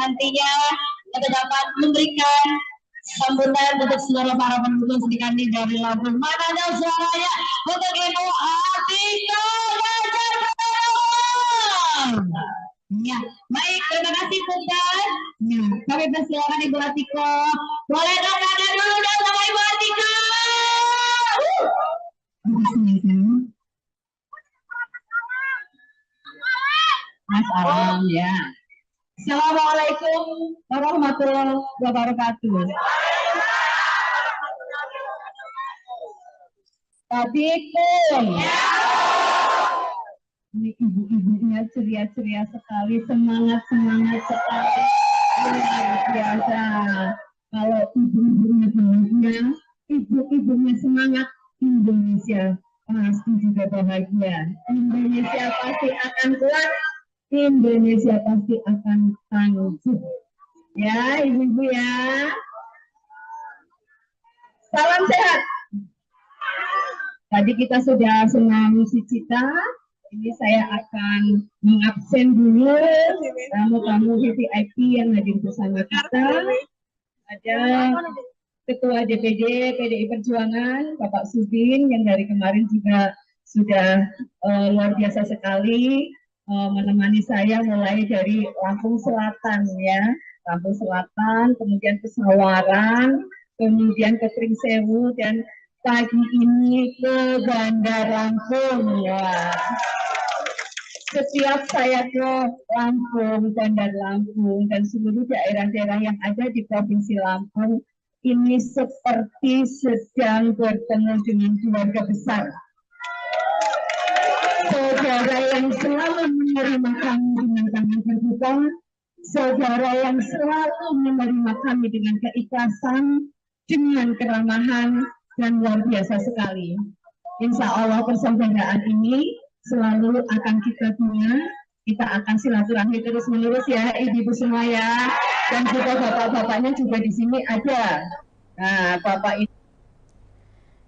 Nantinya kita dapat memberikan sambutan untuk seluruh para pendukung studi kami dari Lampung. Mana ada suaranya untuk Ibu Atika Ganjar Pranowo. Ya, baik, terima kasih Bukan. Ya, kami persilakan Ibu Atika. Boleh dong ada dulu dong sama Ibu Atika. Mas Alam ya. Assalamualaikum warahmatullahi wabarakatuh. Tadikum. Ini ibu-ibunya ceria-ceria sekali, semangat sekali. Luar biasa. Kalau ibu-ibunya bahagia, ibu-ibunya semangat, Indonesia pasti juga bahagia. Indonesia pasti akan kuat. Indonesia pasti akan tangguh. Ya, ibu-ibu ya. Salam sehat. Tadi kita sudah senam cita. Ini saya akan mengabsen dulu tamu-tamu VIP yang hadir bersama kita. Ada Ketua DPD PDI Perjuangan, Bapak Sudin, yang dari kemarin juga sudah luar biasa sekali menemani saya mulai dari Lampung Selatan ya, Lampung Selatan, kemudian ke Sawaran, kemudian ke Pringsewu, dan pagi ini ke Bandar Lampung ya. Setiap saya ke Lampung, Bandar Lampung, dan seluruh daerah-daerah yang ada di Provinsi Lampung, ini seperti sedang bertemu dengan keluarga besar. Saudara yang selalu menerima kami dengan tangan terbuka, saudara yang selalu menerima kami dengan keikhlasan, dengan keramahan, dan luar biasa sekali. Insya Allah persaudaraan ini selalu akan kita punya, kita akan silaturahmi terus menerus ya ibu-ibu semua ya, dan juga bapak-bapaknya juga di sini ada. Nah, bapak ini.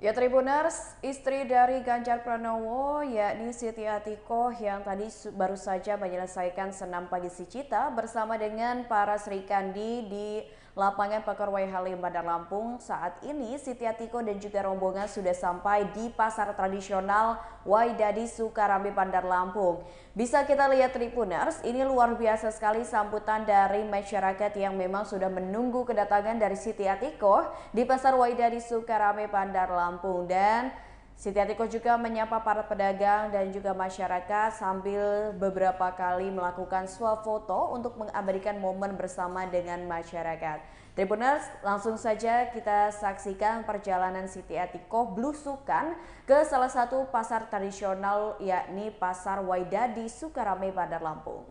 Ya Tribuners, istri dari Ganjar Pranowo yakni Siti Atikoh yang tadi baru saja menyelesaikan senam pagi Sicita bersama dengan para Sri Kandi di lapangan Pekerwai Halim Bandar Lampung. Saat ini Siti Atikoh dan juga rombongan sudah sampai di pasar tradisional Waidadi Sukarame Bandar Lampung. Bisa kita lihat Tribuners, ini luar biasa sekali sambutan dari masyarakat yang memang sudah menunggu kedatangan dari Siti Atikoh di pasar Waidadi Sukarame Bandar Lampung. Dan Siti Atikoh juga menyapa para pedagang dan juga masyarakat sambil beberapa kali melakukan swafoto untuk mengabadikan momen bersama dengan masyarakat. Tribuners, langsung saja kita saksikan perjalanan Siti Atikoh belusukan ke salah satu pasar tradisional yakni Pasar Waidadi Sukarame Bandar Lampung.